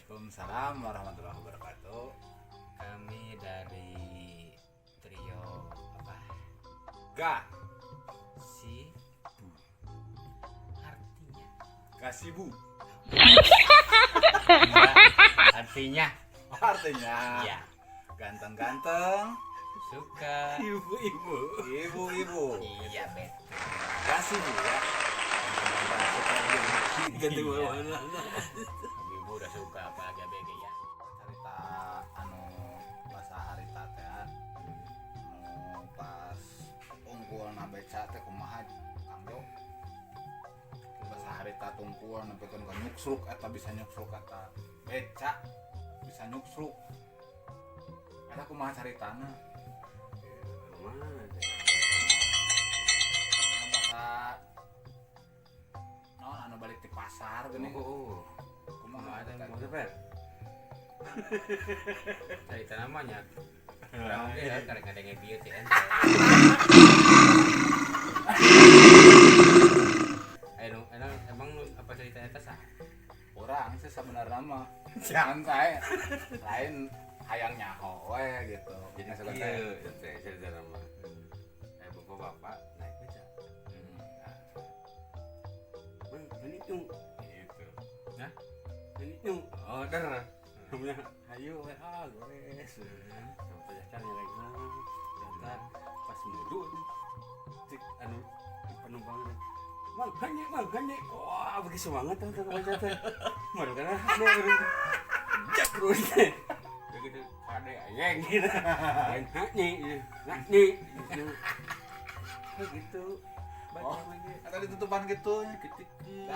Waalaikumsalam warahmatullahi wabarakatuh. Kami dari trio apa? Ga Si Bu. Artinya. Kasibu. Enggak, artinya. Artinya Iya. ganteng-ganteng, Suka. ibu-ibu, ibu-ibu. Iya, betul. Kasibu ya. Ganti mana? Ibu udah suka apalagi ABG ya. Cerita anu bahasa harita teh anu pas unggulna beca teh kumaha Kang Jo. Bahasa harita tungkul nepikeun ka nyuksruk eta bisa nyuksruk kata beca bisa nyuksruk. Eta kumaha caritana? Bahasa naon anu balik di pasar geuning. Kumaha ada eta? mau cepet. Cerita namanya. Orang oke ya, kadang-kadang bieu teh ente. Emang apa ceritanya teh sah? Orang sih sebenarnya mah jangan saya lain hayang nyaho we gitu. Jadi Maksudnya iya, teh, cerita nama. Bapak naik beca. Bang, ini yung gitu. Nah, ini yung order. Namanya ayo gores. Sampai kan ya lagi ternyata pas mudun cik anu penumpang Bang, hanya. Wah, begitu semangat tuh baca teh. Malu kan ada urang. Jak terus teh. Begitu ada ayang gitu. Nani. Begitu. Baca Oh, lagi. eta ditutupan gitu. Ketik-ketik.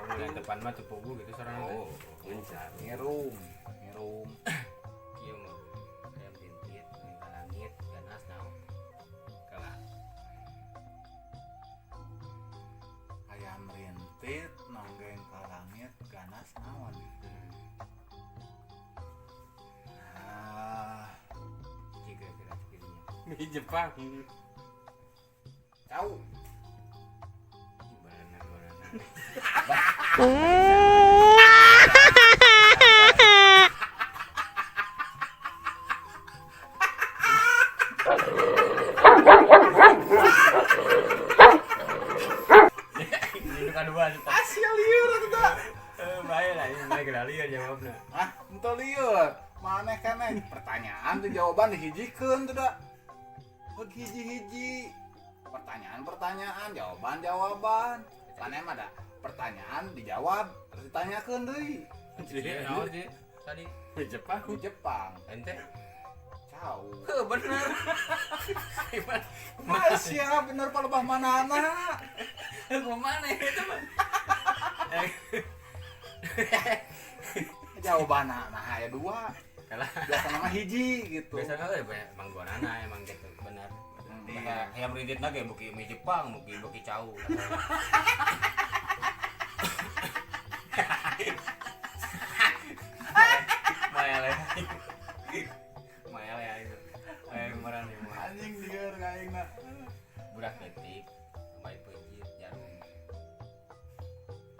Oh, yang depan mah tepugu gitu sarana teh. Oh, Ngencar. ngirum. Kieu mah ayam bintit, minta langit, ganas naon. Kalah. Ayam rintit nonggeng ka langit ganas naon. Ah, Jika kira cekirinya. Di Jepang. cau. Banana. Ini kedua kita. Asia lieur eta. Bae lah, ini bae kedalian jawabna. Ah, henteu lieur. Maneh keneh pertanyaan tuh jawaban dihijikeun tuh da. Heuh hiji-hiji. Pertanyaan, jawaban. Maneh mah da pertanyaan dijawab, terus ditanyakeun deui. Jadi naon sih tadi? Di Jepang. Di Jepang, Ente? cau. Bener. Asia bener palebah manana. Kemana itu mah? Jawabanna nah aya dua. Kalah. Biasa nama hiji gitu. Biasanya emang gua nana emang gitu benar. Iya. Yang rintit lagi buki mie Jepang, buki cau. Maya ya itu. Kemarin nih. Anjing lieur kaingna. Budak ketik, baik pejit jarum.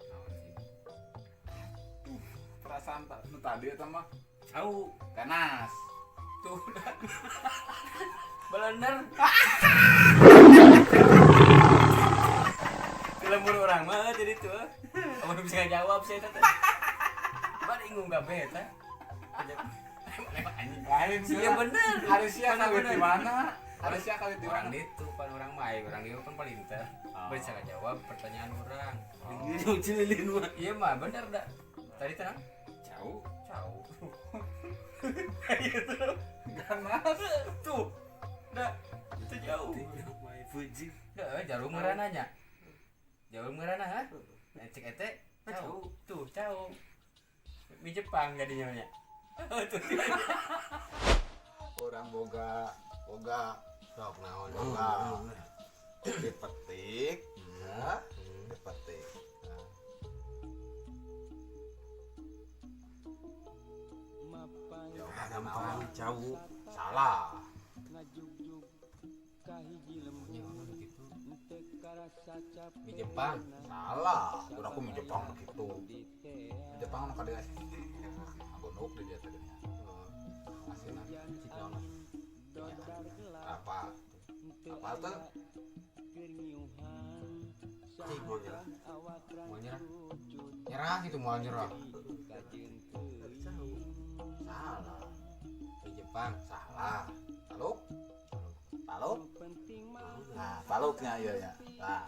Naon sih? Perasaan nu tadi eta mah Cau. ganas. Tuh. Bener. Lembur orang mah jadi tuh. Kamu bisa jawab sih teh. Bari bingung gak beta. Lain sih. Iya bener. Harusnya Bener, kawit di bener. mana? Harusnya kawit di Orang mana? itu kan orang main, orang itu kan paling pintar. Oh. Bisa jawab pertanyaan orang. Oh. Cililin mah. Iya mah bener dah. Tadi tenang. Jauh. Cau. Ganas. Tuh. Dah. Itu jauh. Fuji. Dah jarum ngerananya. Jarum ngerana ha? Cek ete. Cau. Tuh, cau. Di Jepang jadinya nya. Tuh. Orang boga Sok naon. boga dipetik, ya, dipetik. Jawaban apa? Cau. Salah. Punya orang begitu. Di Jepang. Salah, udah aku di Jepang begitu. Di Jepang mah kada gondok di dia tadi. Masih nanti Cik apa? Apa tuh? Cik mau nyerah. Mau nyerah. Nyerah gitu mau nyerah. Salah. Di Jepang. Salah. Taluk? Taluk? Nah, taluknya iya ya. Nah.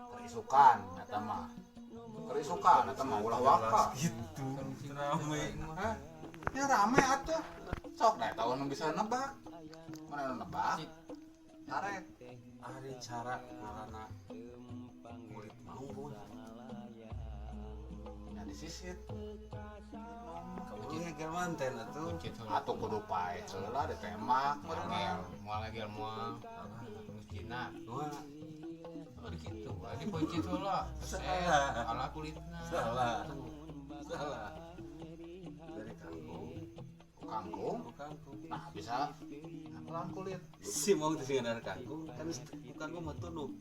Kerisukan, eta mah. Kerisukan, eta mah ulah waka. Gitu. Rame. Hah? Ya rame atuh. Sok deh tahu nu bisa nebak. Mana nu nebak? Arek. Ari cara ngaranna murid mau pun. Ya disisit. Kamu geger manten atuh. Atuh kudu pae heula ditembak Moal moal lagi moal terus Cina Wah, oh gitu lagi pencit heula Salah. ala kulitna salah. Salah. Dari kangkung. kangkung. Kangkung. Nah, bisa pulang kulit. Si mau di sini dari kangkung, kan kangkung mah tunuk.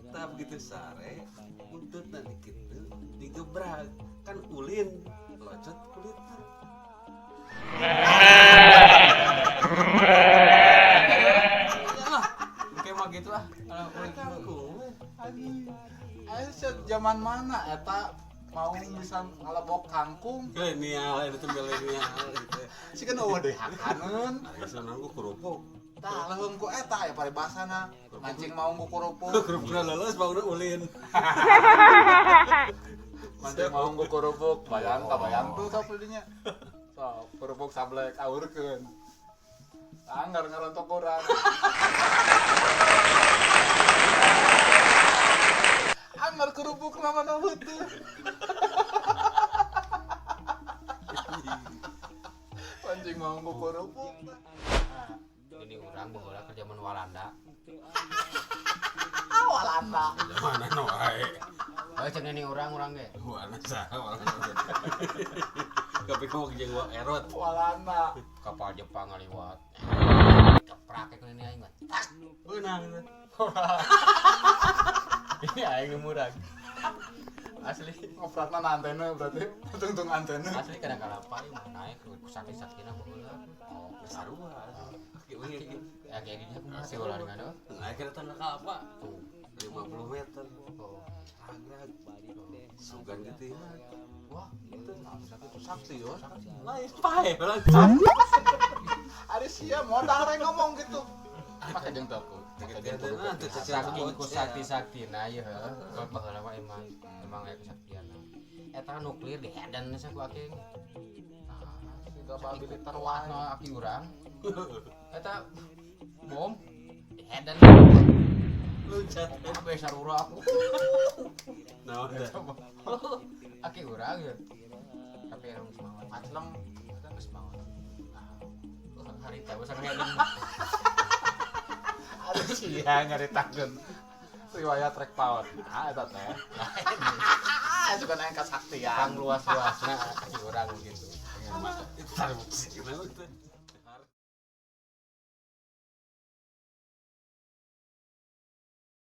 Tapi begitu sare, untuk nanti gitu digebrak, kan ulin, locot kulitnya. kayak mah gitu lah kalau kulit Kangkung, Ayo zaman mana eta mau bisa ngalebok kangkung? milenial, itu milenial. Si kan eueuh deui hakaneun. Ada sana gua kerupuk, Tah leuheung ku eta ya paribasana. Mancing mau ku kurupuk. kerupuknya leles, bangun ulin. Mancing mau ku kurupuk. Bayang kabayang tuh sok dinya. Sok kurupuk sablek aurkeun. Anggar ngarontok urang. Anggar kerupuk mana heutuh. Mancing mau ku kurupuk. ini orang baheula ke zaman Walanda Walanda. Mana no wae. oh ceng ini orang ge Mana saha. Tapi kamu kerja gua erot. Walanda. kapal Jepang ngaliwat keprak ke ini aing mah Beunang. ini aing murag asli Ngoprakna na antena berarti tungtung antena. asli kadang-kadang apa mah naik ke sakit-sakitna baheula Sarua. ya kayak gini aku masih ulah dengan apa Naik kereta nak apa? tuh 50 meter. oh Agak sugan gitu ya. wah Itu sakit itu sakti yo. Lain pae langsung. Ari sia modal rek ngomong gitu. Pakai jeung teu aku. Pakai jeung teu. Nanti saking ku sakti-saktina ieu heuh kalau baheula mah emang aya kesaktianna eta nuklir dihedan sa ku aking Tiga militer terwah wae. no aki urang eta bom dihedan Loncat. abe sarura aku Nah, udah. aki urang ya tapi orang semangat Maclem. geus banget harita usah ngehedan Ari sia nyaritakeun riwayat rek paot. Ah eta teh. Suka naik kesaktian. kang luas-luasna aki urang gitu Itu gimana tuh?